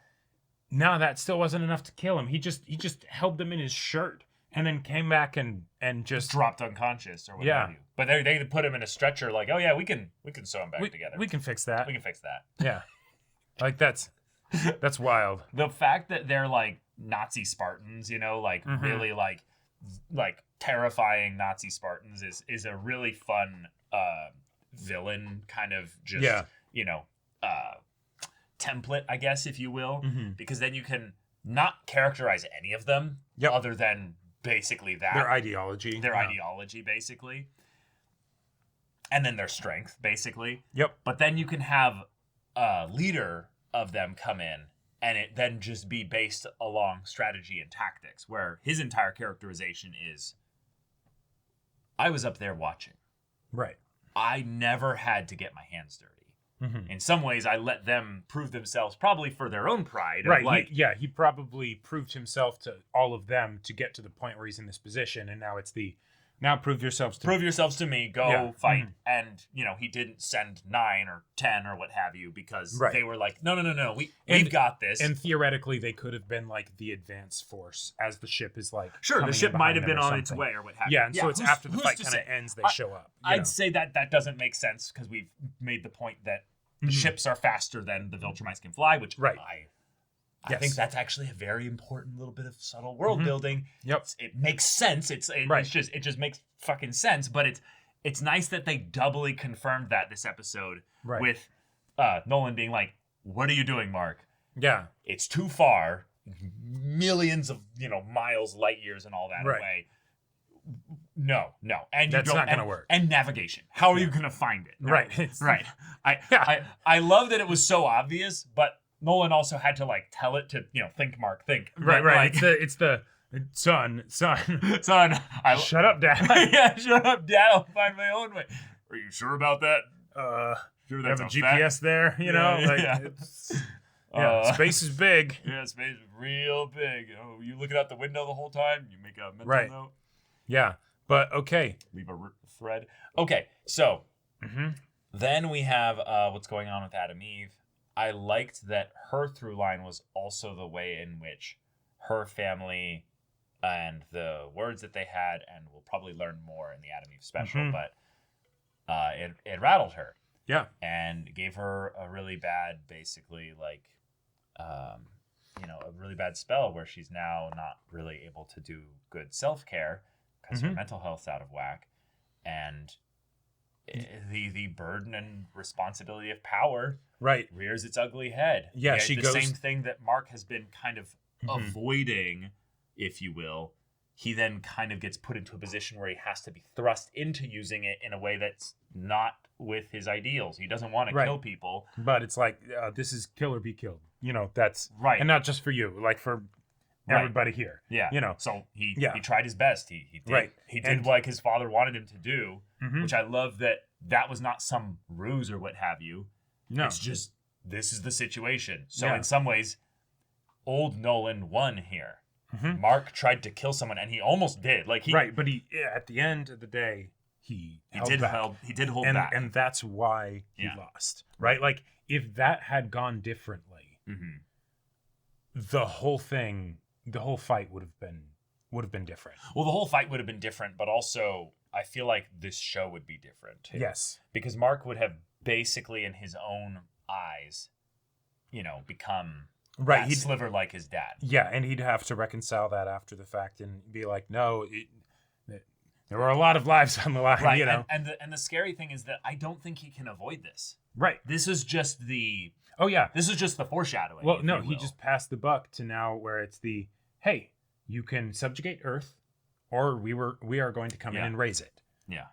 now that still wasn't enough to kill him. He just held them in his shirt and then came back and just dropped unconscious or what Yeah. have you. But they put him in a stretcher like, oh yeah, we can sew him back together. We can fix that. We can fix that. Yeah. Like that's wild. The fact that they're like Nazi Spartans, like Mhm. really like terrifying Nazi Spartans is a really fun villain kind of just template, I guess, if you will, Mhm. because then you can not characterize any of them other than basically that. Their ideology. Their ideology, basically. And then their strength, basically. Yep. But then you can have a leader of them come in, and it then just be based along strategy and tactics, where his entire characterization is, I was up there watching. Right. I never had to get my hands dirty. Mm-hmm. In some ways, I let them prove themselves, probably for their own pride. Right. Like, He probably proved himself to all of them to get to the point where he's in this position, and now it's now prove yourselves to me, go fight. Mm-hmm. And, he didn't send 9 or 10 or what have you because they were like, no, we've got this. And theoretically, they could have been like the advance force as the ship is like. Sure, the ship might have been on its way or what have you. Yeah, and so it's after the fight kind of ends, they show up. I'd say that doesn't make sense because we've made the point that the ships are faster than the Viltrumites can fly, which I think that's actually a very important little bit of subtle world building. Yep. It makes sense. It just makes fucking sense. But it's nice that they doubly confirmed that this episode with Nolan being like, "What are you doing, Mark? Yeah, it's too far, millions of miles, light years, and all that away. No, and that's not gonna work. And navigation. How are you gonna find it? No. Right. I love that it was so obvious, but Nolan also had to tell it to think, Mark, think. Right. It's the son. Shut up, Dad. Yeah, shut up, Dad. I'll find my own way. Are you sure about that? Sure, that's a GPS there. Space is big. Yeah, space is real big. Oh, you looking out the window the whole time? You make a mental note. Yeah, but okay. Leave a thread. Okay, so then we have what's going on with Adam Eve. I liked that her through line was also the way in which her family and the words that they had, and we'll probably learn more in the Adam Eve special, but it rattled her. Yeah. And gave her a really bad, basically, a really bad spell where she's now not really able to do good self-care because her mental health's out of whack. And the burden and responsibility of power rears its ugly head. Yeah, she goes... The same thing that Mark has been kind of avoiding, if you will. He then kind of gets put into a position where he has to be thrust into using it in a way that's not with his ideals. He doesn't want to kill people. But it's like, this is kill or be killed. That's right. And not just for you, for everybody here. Yeah. So he tried his best. He did like his father wanted him to do, which I love that was not some ruse or what have you. No. It's just, this is the situation. So in some ways, old Nolan won here. Mark tried to kill someone, and he almost did. But he at the end of the day, he did hold back, and that's why he lost. Right, if that had gone differently, the whole fight would have been different. Well, the whole fight would have been different, but also I feel like this show would be different too. Yes, because Mark would have basically, in his own eyes, become. Right, he'd sliver like his dad. Yeah, and he'd have to reconcile that after the fact and be like, no, there were a lot of lives on the line, right? And the scary thing is that I don't think he can avoid this. Right. This is just the This is just the foreshadowing. Well, no, he just passed the buck to now where it's hey, you can subjugate Earth, or we are going to come in and raise it. Yeah,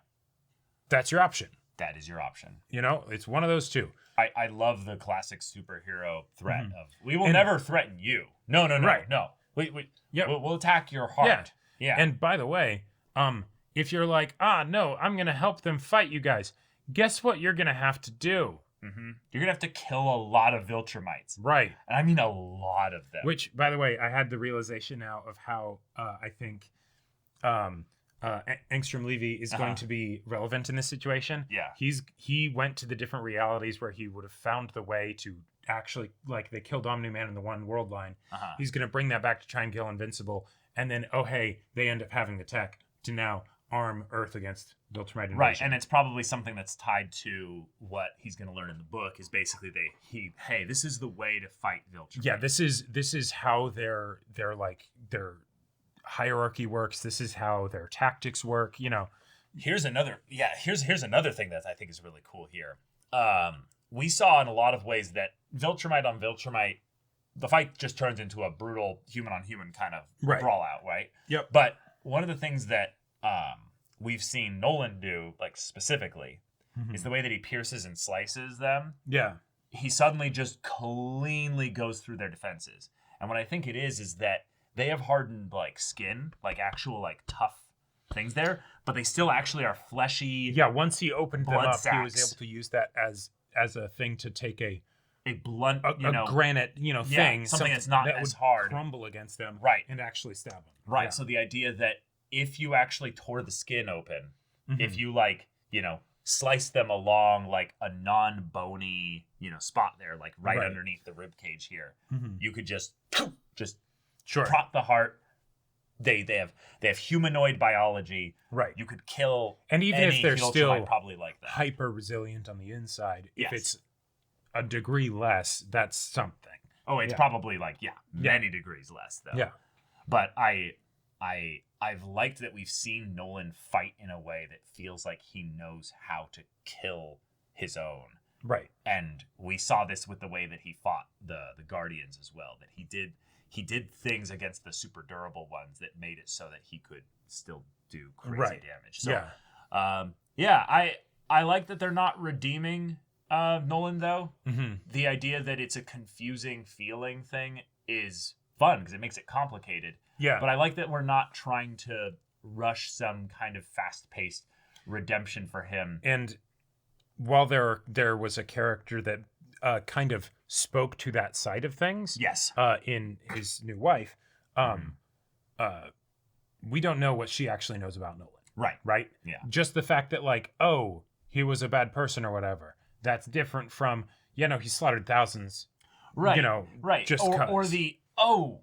that's your option. That is your option. It's one of those two. I love the classic superhero threat of we will never threaten you. No. We'll attack your heart. Yeah. And by the way, if you're like, no, I'm gonna help them fight you guys, guess what you're gonna have to do? You're gonna have to kill a lot of Viltrumites. Right. And I mean a lot of them. Which, by the way, I had the realization now of how I think Engstrom Levy is going to be relevant in this situation. Yeah. He went to the different realities where he would have found the way to actually, they killed Omni-Man in the one world line. He's going to bring that back to try and kill Invincible. And then, they end up having the tech to now arm Earth against Viltrumite invasion. Right, and it's probably something that's tied to what he's going to learn in the book is basically this is the way to fight Viltrumite. Yeah, this is how their hierarchy works. This is how their tactics work. Here's another thing that I think is really cool here. We saw in a lot of ways that Viltrumite on Viltrumite, the fight just turns into a brutal human on human kind of brawl out, right? Yep. But one of the things that we've seen Nolan do, like specifically, is the way that he pierces and slices them. Yeah. He suddenly just cleanly goes through their defenses. And what I think it is that they have hardened like skin, like actual like tough things there, but they still actually are fleshy. Yeah, once he opened them up, sacks. he was able to use that as a thing to take a blunt, a granite, thing, something that's not that as would hard, crumble against them, right, and actually stab them. Right. Yeah. So the idea that if you actually tore the skin open, if you slice them along like a non-bony, spot there, like right underneath the rib cage here, you could just prop the heart. They have humanoid biology. Right. You could kill, and even if they're still probably like that, hyper resilient on the inside, yes. if it's a degree less, that's something. Oh, it's probably many degrees less though. Yeah. But I've liked that we've seen Nolan fight in a way that feels like he knows how to kill his own. Right. And we saw this with the way that he fought the Guardians as well. That he did things against the super durable ones that made it so that he could still do crazy damage. So I like that they're not redeeming Nolan though. The idea that it's a confusing feeling thing is fun because it makes it complicated. Yeah. But I like that we're not trying to rush some kind of fast-paced redemption for him. And while there was a character that kind of spoke to that side of things, yes, in his new wife, we don't know what she actually knows about Nolan. Right? Yeah. Just the fact that he was a bad person or whatever. That's different from, he slaughtered thousands. Right. Right. Just or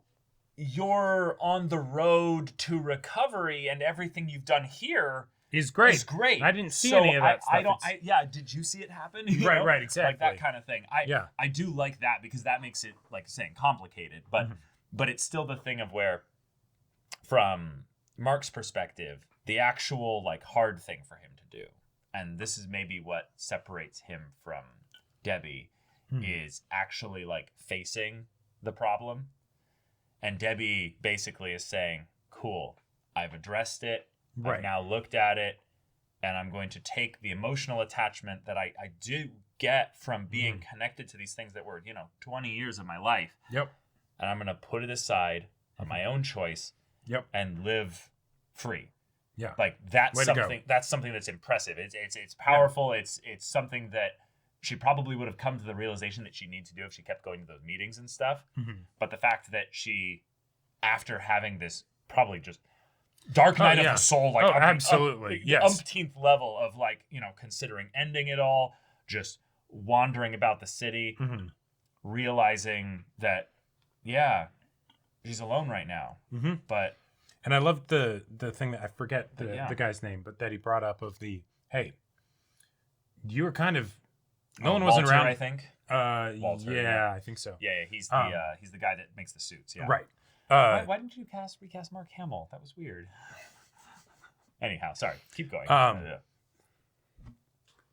you're on the road to recovery and everything you've done here is great. I didn't see any of that stuff. Did you see it happen? Right, exactly. Like that kind of thing. I do like that because that makes it, like saying, complicated. But it's still the thing of where, from Mark's perspective, the actual hard thing for him to do, and this is maybe what separates him from Debbie, is actually facing the problem. And Debbie basically is saying, cool, I've addressed it. I've now looked at it, and I'm going to take the emotional attachment that I do get from being connected to these things that were, 20 years of my life. Yep. And I'm going to put it aside on my own choice. Yep. And live free. Yeah. That's something that's impressive. It's powerful. Yeah. It's something that she probably would have come to the realization that she needs to do if she kept going to those meetings and stuff. But the fact that she, after having this probably just dark night of the soul, absolutely, yes, umpteenth level of considering ending it all, just wandering about the city, realizing that, she's alone right now. But and I loved the thing that I forget the guy's name, but that he brought up of hey, you were kind of. No one wasn't Walter, around. I think. Walter, yeah, I think so. Yeah, he's the guy that makes the suits. Yeah, right. Why didn't you recast Mark Hamill? That was weird. Anyhow, sorry. Keep going.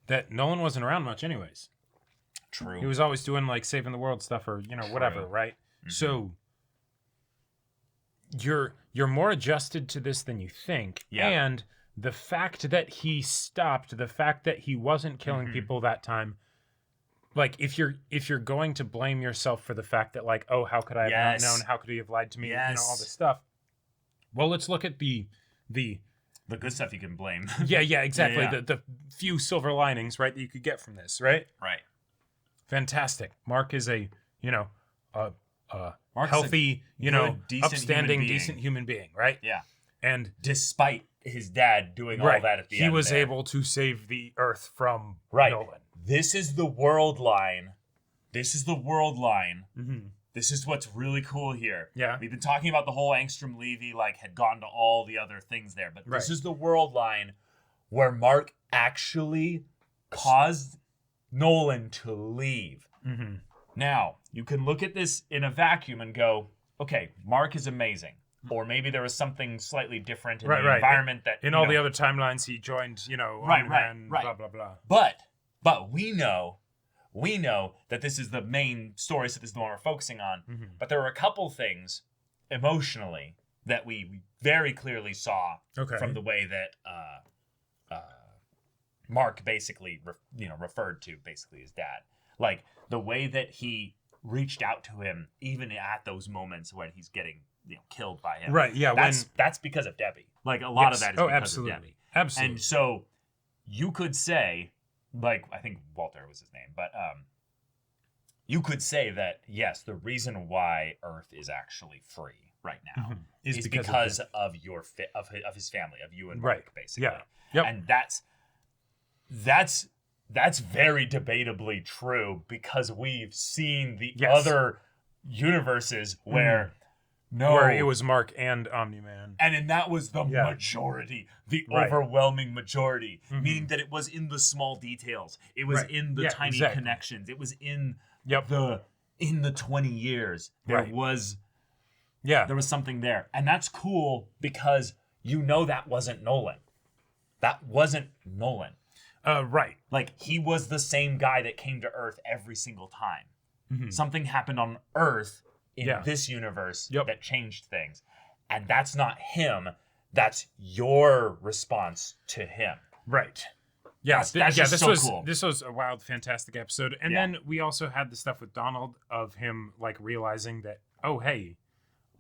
That Nolan wasn't around much, anyways. True. He was always doing saving the world stuff or whatever, right? So you're more adjusted to this than you think, and the fact that he stopped, the fact that he wasn't killing people that time. If you're going to blame yourself for the fact that how could I have not known? How could he have lied to me? All this stuff. Well, let's look at the good stuff you can blame. Yeah, exactly. The few silver linings, right, that you could get from this, right? Right. Fantastic. Mark is a Mark's healthy, good, upstanding, decent human being, right? Yeah. And despite his dad doing all that at the end, he was able to save the Earth from Nolan. This is the world line. This is what's really cool here. Yeah. We've been talking about the whole Angstrom Levy had gone to all the other things there, but this is the world line where Mark actually caused Nolan to leave. Now, you can look at this in a vacuum and go, okay, Mark is amazing. Or maybe there was something slightly different in the environment that... In all the other timelines, he joined, Omni-Man, blah, blah, blah. But we know that this is the main story, so this is the one we're focusing on. But there are a couple things, emotionally, that we very clearly saw Okay. from the way that Mark basically referred to basically his dad. Like the way that he reached out to him even at those moments when he's getting killed by him. Right, yeah, That's because of Debbie. Like a lot of that is because absolutely. of Debbie. Absolutely. And so you could say, like, I think Walter was his name, but you could say that yes, the reason why Earth is actually free right now is because of your of his family, of you and Mark, basically. Yeah. Yep. And that's very debatably true because we've seen the other universes where where it was Mark and Omni-Man. And that was the majority, the overwhelming majority, meaning that it was in the small details. It was in the tiny connections. It was in the 20 years. There was something there. And that's cool because that wasn't Nolan. That wasn't Nolan. Right. Like he was the same guy that came to Earth every single time. Something happened on Earth in this universe that changed things. And that's not him. That's your response to him. Right. Yeah, that's just so cool. This was a wild, fantastic episode. And then we also had the stuff with Donald of him like realizing that, oh, hey,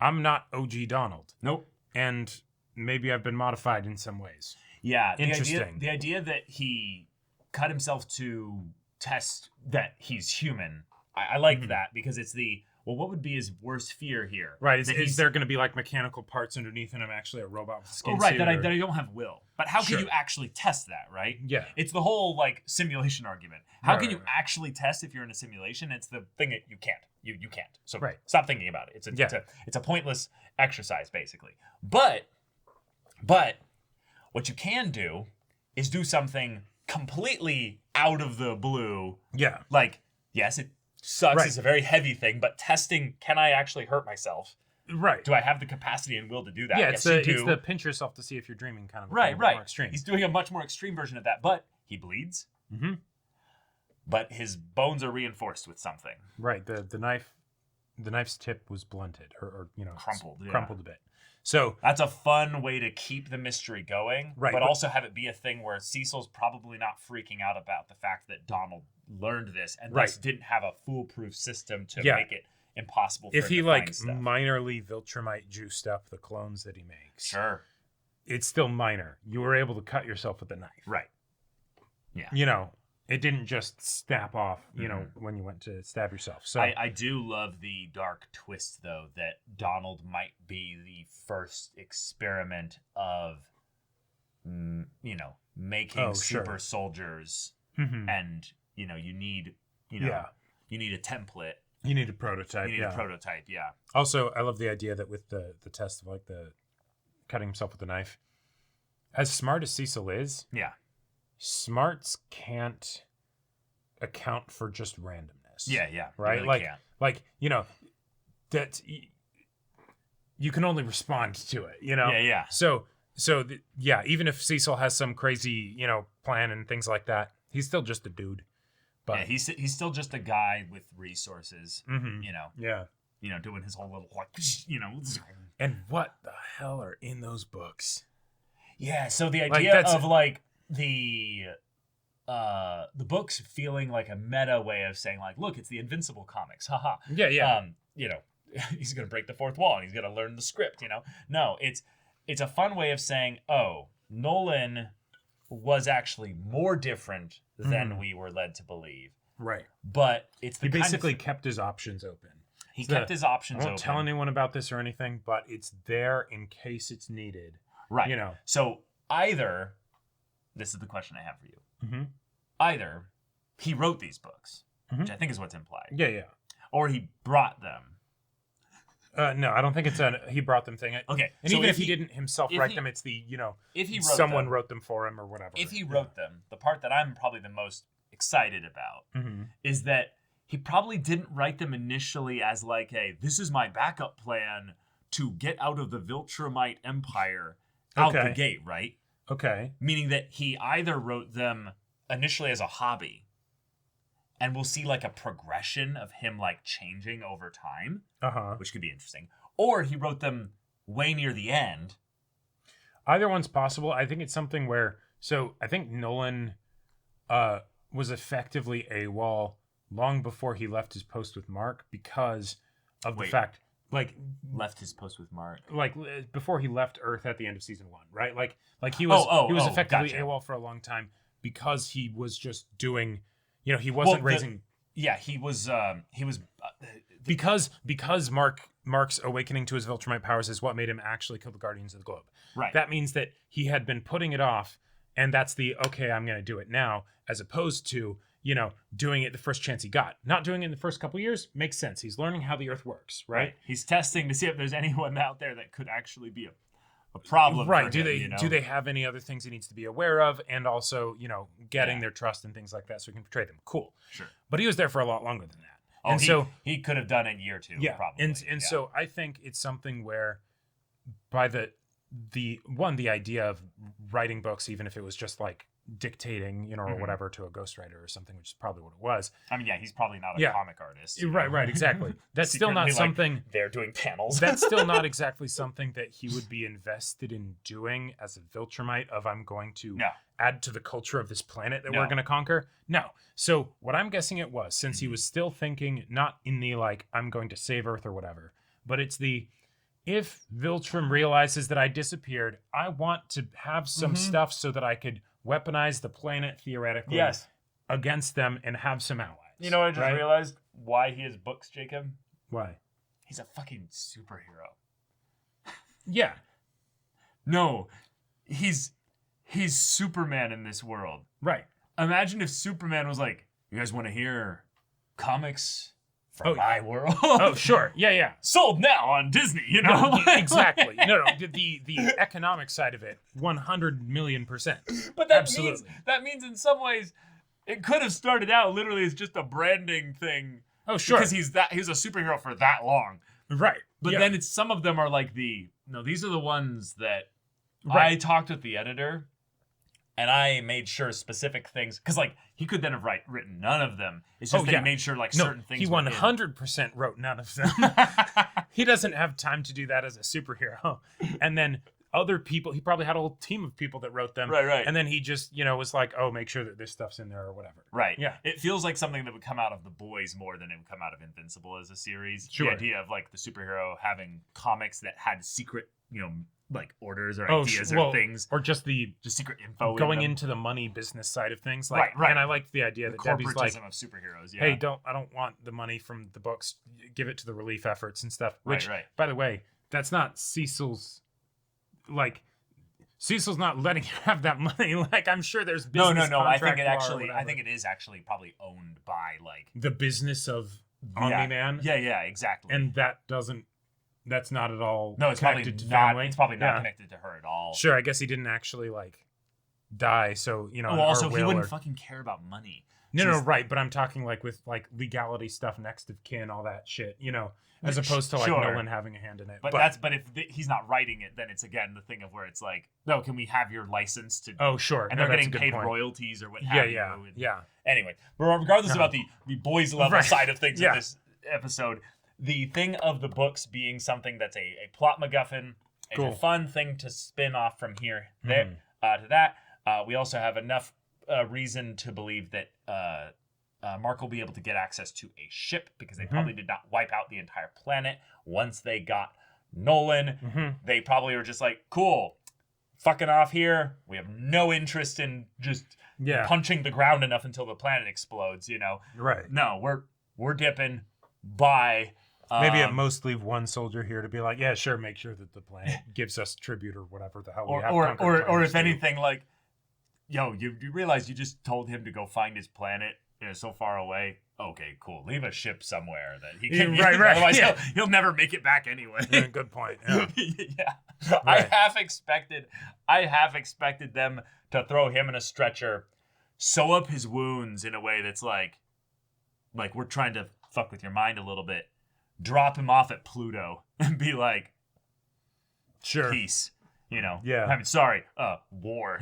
I'm not OG Donald. Nope. And maybe I've been modified in some ways. Yeah. Interesting. The idea that he cut himself to test that he's human, I like that because it's what would be his worst fear here? Right. Is there going to be like mechanical parts underneath and I'm actually a robot with a skin right, suit? that I don't have will. But how can you actually test that, right? Yeah. It's the whole like simulation argument. How can you actually test if you're in a simulation? It's the thing that you can't. You can't. So stop thinking about it. It's a pointless exercise, basically. But what you can do is do something completely out of the blue. Yeah. Like, yes, it sucks. It's a very heavy thing, but testing, can I actually hurt myself? Right. Do I have the capacity and will to do that? Yeah, yes, it's the pinch yourself to see if you're dreaming kind of a thing, right. More extreme. He's doing a much more extreme version of that, but he bleeds. Mm-hmm. But his bones are reinforced with something. Right. The knife's tip was blunted or crumpled a bit. So that's a fun way to keep the mystery going, right? But also have it be a thing where Cecil's probably not freaking out about the fact that Donald learned this and thus didn't have a foolproof system to make it impossible for him to find stuff. Minorly Viltrumite juiced up the clones that he makes. Sure. It's still minor. You were able to cut yourself with a knife. Right. Yeah. It didn't just snap off, when you went to stab yourself. So I do love the dark twist, though, that Donald might be the first experiment of, making super soldiers, and you need a template. You need a prototype. You need a prototype. Yeah. Also, I love the idea that with the test of like the cutting himself with a knife, as smart as Cecil is, smarts can't account for just randomness. Yeah. Right? Really can't. That you can only respond to it, Yeah. So even if Cecil has some crazy, plan and things like that, he's still just a dude. But he's still just a guy with resources, Yeah. Doing his whole little And what the hell are in those books? Yeah, so the idea of like the books feeling like a meta way of saying like, look, it's the Invincible comics, haha. Yeah. He's gonna break the fourth wall and he's gonna learn the script. No, it's a fun way of saying, oh, Nolan was actually more different than we were led to believe. Right. But he basically kept his options open. He kept his options open. I won't tell anyone about this or anything, but it's there in case it's needed. Right. So either, this is the question I have for you. Mm-hmm. Either he wrote these books, which I think is what's implied. Yeah. Or he brought them. No, I don't think it's he brought them thing. Okay. And so even if he didn't himself write them, it's the, if he wrote someone them, wrote them for him or whatever. If he wrote them, the part that I'm probably the most excited about is that he probably didn't write them initially as like this is my backup plan to get out of the Viltrumite Empire out the gate, right? Okay. Meaning that he either wrote them initially as a hobby, and we'll see like a progression of him like changing over time, which could be interesting. Or he wrote them way near the end. Either one's possible. I think it's something where, so I think Nolan was effectively AWOL long before he left his post with Mark because of the fact, like, left his post with Mark, like before he left Earth at the end of season 1, right? Like he was effectively gotcha. AWOL for a long time because he was just doing, he wasn't raising. He was because Mark's awakening to his Viltrumite powers is what made him actually kill the Guardians of the Globe. Right. That means that he had been putting it off, and that's the okay, I'm going to do it now, as opposed to doing it the first chance he got. Not doing it in the first couple years makes sense. He's learning how the Earth works, right? He's testing to see if there's anyone out there that could actually be a problem. Right. For Do they have any other things he needs to be aware of, and also getting their trust and things like that so he can portray them? Cool. Sure. But he was there for a lot longer than that. Oh, and so he could have done it in year 2. Yeah, probably. So I think it's something where, by the idea of writing books, even if it was just like dictating, or whatever to a ghostwriter or something, which is probably what it was. I mean, he's probably not a comic artist. Right, exactly. That's still not something they're doing panels. That's still not exactly something that he would be invested in doing as a Viltrumite of I'm going to add to the culture of this planet that we're going to conquer. No. So what I'm guessing it was, since he was still thinking not in the like I'm going to save Earth or whatever, but it's the if Viltrum realizes that I disappeared, I want to have some stuff so that I could weaponize the planet theoretically against them and have some allies. You know what I just realized? Why he has books, Jacob? Why? He's a fucking superhero. Yeah. No. He's Superman in this world. Right. Imagine if Superman was like, you guys want to hear comics from my world? Oh, sure. Yeah. Sold now on Disney, Exactly. No. The economic side of it, 100 million %. But that means in some ways, it could have started out literally as just a branding thing. Oh, sure. Because he's a superhero for that long. Right. But then some of them are like these are the ones that I talked with the editor and I made sure specific things, because like he could then have written none of them. It's just that he made sure certain things. He 100% wrote none of them. He doesn't have time to do that as a superhero. And then other people, he probably had a whole team of people that wrote them. Right. And then he just was like, oh, make sure that this stuff's in there or whatever. Right. Yeah. It feels like something that would come out of The Boys more than it would come out of Invincible as a series. Sure. The idea of like the superhero having comics that had secret, like orders or ideas or things, or just secret info going into the money business side of things. Right. And I liked the idea that Debbie's like, of superheroes. Yeah. Hey, I don't want the money from the books. Give it to the relief efforts and stuff. Which, right. by the way, that's not Cecil's. Like, Cecil's not letting you have that money. Like, I'm sure there's business. No. I think it is actually probably owned by like the business of Omni-Man. Yeah, exactly. And that's not at all. No, it's probably connected to not. family. It's probably not connected to her at all. Sure, I guess he didn't actually like die. So also he wouldn't fucking care about money. No, right. But I'm talking like with like legality stuff, next of kin, all that shit. As opposed to like Nolan having a hand in it. But if he's not writing it, then it's again the thing of where it's like, no, can we have your license to? Oh, sure. And they're getting paid royalties or what have you. Yeah. Anyway, but regardless about the boys level side of things in this episode, the thing of the books being something that's a plot MacGuffin, it's a fun thing to spin off from here there to that. We also have enough reason to believe that Mark will be able to get access to a ship because they probably did not wipe out the entire planet once they got Nolan. They probably were just like, cool, fucking off here. We have no interest in just punching the ground enough until the planet explodes, Right. No, we're dipping. Bye. Maybe at most leave one soldier here to be like, yeah, sure, make sure that the planet gives us tribute or whatever the hell we have. Or if anything, like, yo, you realize you just told him to go find his planet. So far away. Okay, cool. Leave a ship somewhere that he can. Right. Otherwise, he'll never make it back anyway. Good point. Yeah. Right. I half expected them to throw him in a stretcher, sew up his wounds in a way that's like we're trying to fuck with your mind a little bit. Drop him off at Pluto and be like, sure, peace. Yeah. I mean, sorry. War.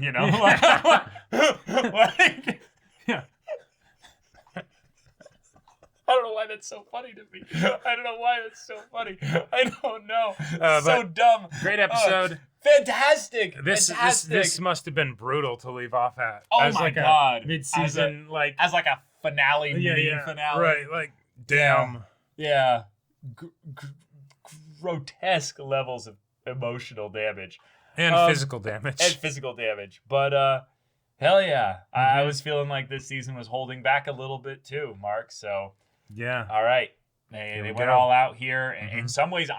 don't know why that's so funny to me. I don't know why that's so funny. I don't know. So but dumb. Great episode. Fantastic. This must have been brutal to leave off at. Oh as my like God. A mid-season, as like a finale, mini finale. Right, like, damn. Yeah. Grotesque levels of emotional damage. And physical damage. And physical damage. But, hell yeah. I was feeling like this season was holding back a little bit too, Mark. So, yeah. All right. They went all out here. And in some ways,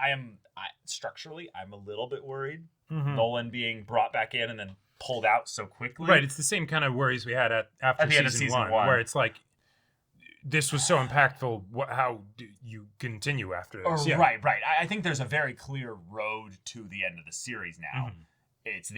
structurally, I'm a little bit worried. Nolan being brought back in and then pulled out so quickly. Right. It's the same kind of worries we had after the end of season one, where it's like, this was so impactful. How do you continue after this? Yeah. Right. I think there's a very clear road to the end of the series now. It's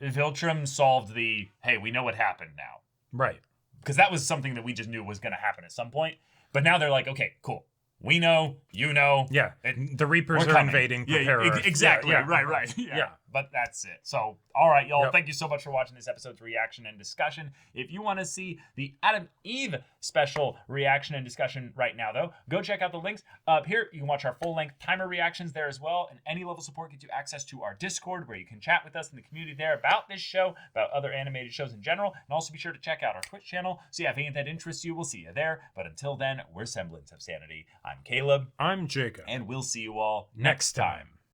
Viltrum solved hey, we know what happened now. Right. Because that was something that we just knew was going to happen at some point. But now they're like, okay, cool. We know, you know. Yeah. The Reapers are invading. Prepare Earth. Exactly. Yeah. Right. Yeah. But that's it. So, all right, y'all. Thank you so much for watching this episode's reaction and discussion. If you want to see the Adam Eve special reaction and discussion right now, though, go check out the links up here. You can watch our full-length timer reactions there as well. And any level support gets you access to our Discord, where you can chat with us in the community there about this show, about other animated shows in general. And also be sure to check out our Twitch channel. So yeah, if any of that interests you, we'll see you there. But until then, we're Semblance of Sanity. I'm Caleb. I'm Jacob. And we'll see you all next time.